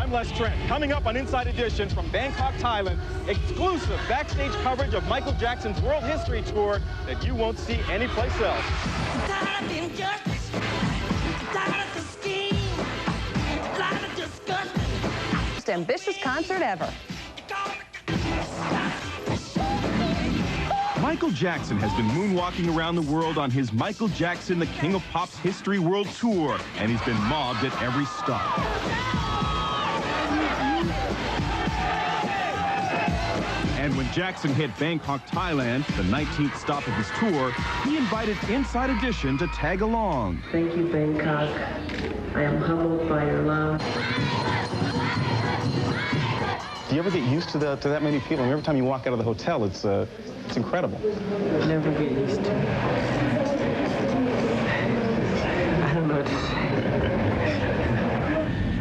timeless trend. Coming up on Inside Edition from Bangkok, Thailand, exclusive backstage coverage of Michael Jackson's World History Tour that you won't see anyplace else. Most ambitious concert ever. Michael Jackson has been moonwalking around the world on his Michael Jackson, the King of Pop's History World Tour, and he's been mobbed at every stop. And when Jackson hit Bangkok, Thailand, the 19th stop of his tour, he invited Inside Edition to tag along. Thank you, Bangkok. I am humbled by your love. Do you ever get used to that many people? I mean, every time you walk out of the hotel, it's incredible. Never get used to it. I don't know what to say.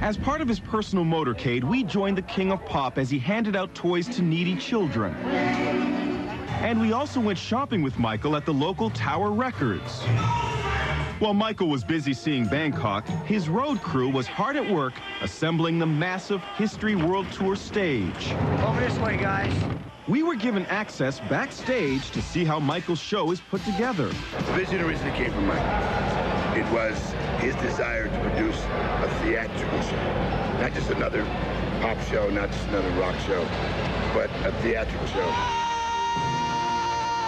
As part of his personal motorcade, we joined the King of Pop as he handed out toys to needy children. And we also went shopping with Michael at the local Tower Records. While Michael was busy seeing Bangkok, his road crew was hard at work assembling the massive History World Tour stage. Over this way, guys. We were given access backstage to see how Michael's show is put together. The vision originally came from Michael. It was his desire to produce a theatrical show. Not just another pop show, not just another rock show, but a theatrical show.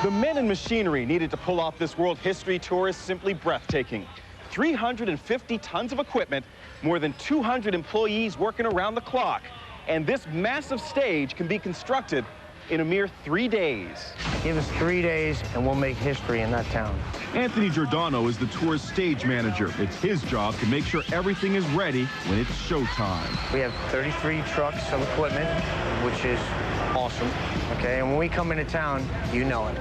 The men and machinery needed to pull off this World History Tour is simply breathtaking. 350 tons of equipment, more than 200 employees working around the clock. And this massive stage can be constructed in a mere 3 days. Give us 3 days and we'll make history in that town. Anthony Giordano is the tour's stage manager. It's his job to make sure everything is ready when it's showtime. We have 33 trucks of equipment, which is awesome. Okay, and when we come into town, you know it.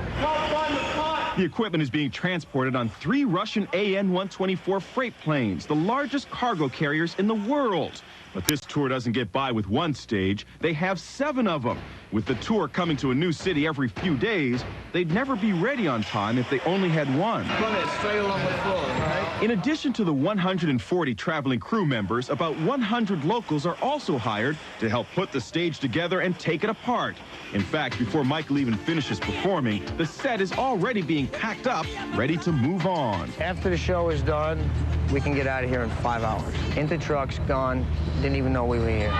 The equipment is being transported on 3 Russian AN-124 freight planes, the largest cargo carriers in the world. But this tour doesn't get by with one stage. They have 7 of them. With the tour coming to a new city every few days, they'd never be ready on time if they only had one. Run it straight along the floor, right? In addition to the 140 traveling crew members, about 100 locals are also hired to help put the stage together and take it apart. In fact, before Michael even finishes performing, the set is already being packed up, ready to move on. After the show is done, we can get out of here in 5 hours. Into trucks, gone, didn't even know we were here.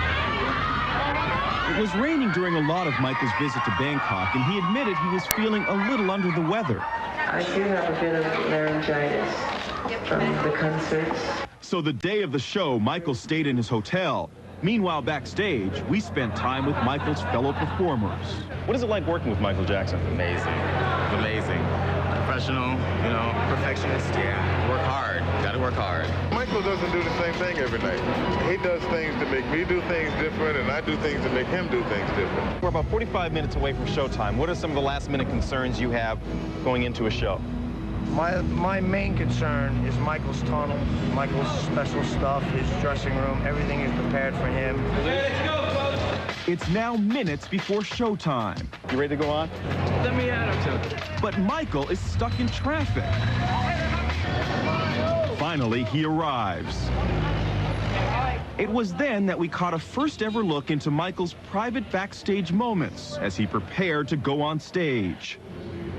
It was raining during a lot of Michael's visit to Bangkok, and he admitted he was feeling a little under the weather. I do have a bit of laryngitis from the concerts. So the day of the show, Michael stayed in his hotel. Meanwhile, backstage, we spent time with Michael's fellow performers. What is it like working with Michael Jackson? Amazing. Amazing. Professional, you know, perfectionist, yeah. Work hard. Gotta work hard. Michael doesn't do the same thing every night. He does things to make me do things different, and I do things to make him do things different. We're about 45 minutes away from showtime. What are some of the last-minute concerns you have going into a show? My main concern is Michael's tunnel, Michael's special stuff, his dressing room. Everything is prepared for him. Let's go, folks! It's now minutes before showtime. You ready to go on? Let me at him, too. But Michael is stuck in traffic. Finally, he arrives. It was then that we caught a first-ever look into Michael's private backstage moments as he prepared to go on stage.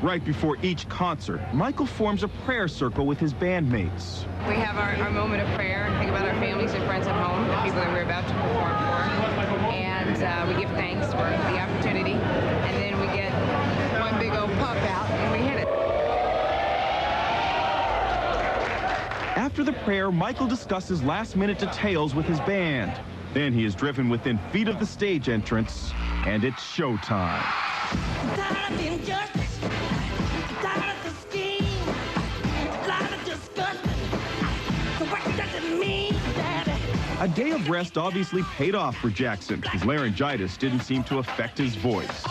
Right before each concert, Michael forms a prayer circle with his bandmates. We have our moment of prayer and think about our families and friends at home, the people that we're about to perform for. And we give thanks for the opportunity. And then we get one big old puff out and we hit it. After the prayer, Michael discusses last-minute details with his band. Then he is driven within feet of the stage entrance, and it's showtime. A day of rest obviously paid off for Jackson. His laryngitis didn't seem to affect his voice.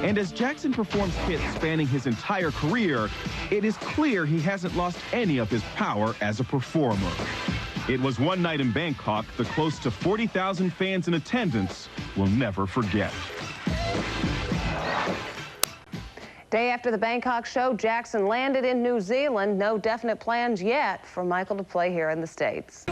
And as Jackson performs hits spanning his entire career, it is clear he hasn't lost any of his power as a performer. It was one night in Bangkok the close to 40,000 fans in attendance will never forget. Day after the Bangkok show, Jackson landed in New Zealand. No definite plans yet for Michael to play here in the States.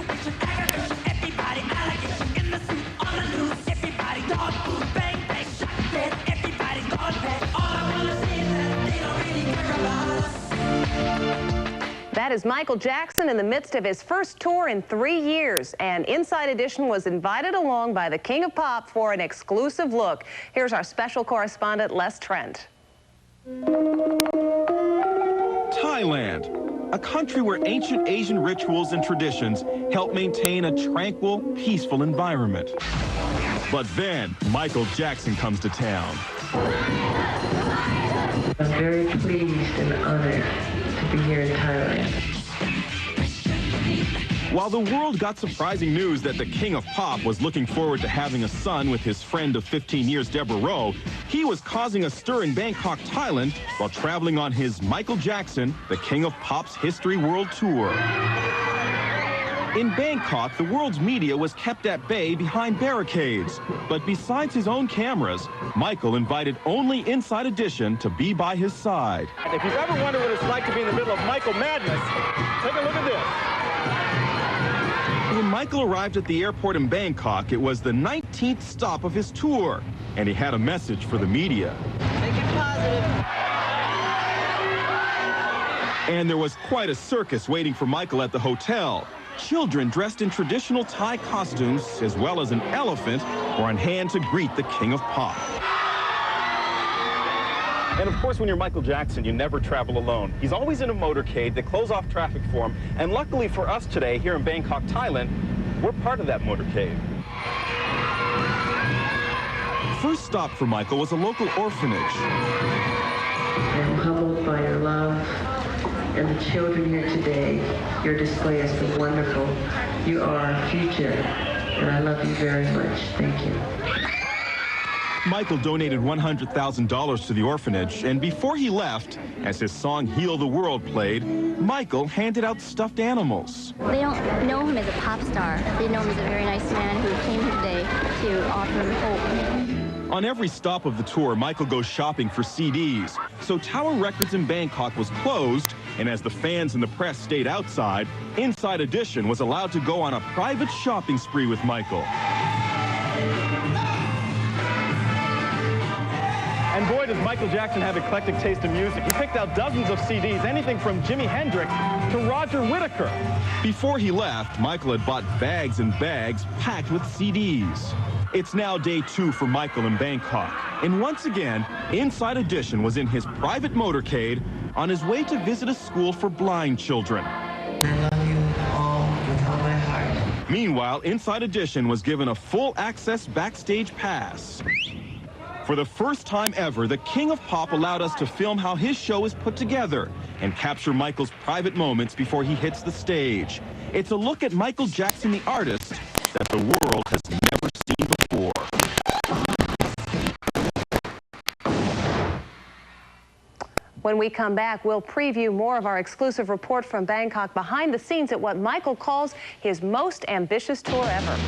That is Michael Jackson in the midst of his first tour in 3 years, and Inside Edition was invited along by the King of Pop for an exclusive look. Here's our special correspondent, Les Trent. Thailand, a country where ancient Asian rituals and traditions help maintain a tranquil, peaceful environment. But then, Michael Jackson comes to town. I'm very pleased and honored to be here in Thailand. While the world got surprising news that the King of Pop was looking forward to having a son with his friend of 15 years, Deborah Rowe, he was causing a stir in Bangkok, Thailand, while traveling on his Michael Jackson, the King of Pop's History World Tour. In Bangkok, the world's media was kept at bay behind barricades. But besides his own cameras, Michael invited only Inside Edition to be by his side. And if you've ever wondered what it's like to be in the middle of Michael madness, take a look at this. When Michael arrived at the airport in Bangkok, it was the 19th stop of his tour, and he had a message for the media. Make it positive. And there was quite a circus waiting for Michael at the hotel. Children dressed in traditional Thai costumes, as well as an elephant, were on hand to greet the King of Pop. And of course, when you're Michael Jackson, you never travel alone. He's always in a motorcade. They close off traffic for him. And luckily for us today, here in Bangkok, Thailand, we're part of that motorcade. First stop for Michael was a local orphanage. I'm humbled by your love and the children here today. Your display has been wonderful. You are our future, and I love you very much. Thank you. Michael donated $100,000 to the orphanage, and before he left, as his song Heal the World played, Michael handed out stuffed animals. They don't know him as a pop star. They know him as a very nice man who came here today to offer hope. On every stop of the tour, Michael goes shopping for CDs. So Tower Records in Bangkok was closed, and as the fans and the press stayed outside, Inside Edition was allowed to go on a private shopping spree with Michael. And boy, does Michael Jackson have eclectic taste in music. He picked out dozens of CDs, anything from Jimi Hendrix to Roger Whittaker. Before he left, Michael had bought bags and bags packed with CDs. It's now day 2 for Michael in Bangkok. And once again, Inside Edition was in his private motorcade on his way to visit a school for blind children. I love you all with all my heart. Meanwhile, Inside Edition was given a full access backstage pass. For the first time ever, the King of Pop allowed us to film how his show is put together and capture Michael's private moments before he hits the stage. It's a look at Michael Jackson, the artist, that the world has never seen before. When we come back, we'll preview more of our exclusive report from Bangkok behind the scenes at what Michael calls his most ambitious tour ever.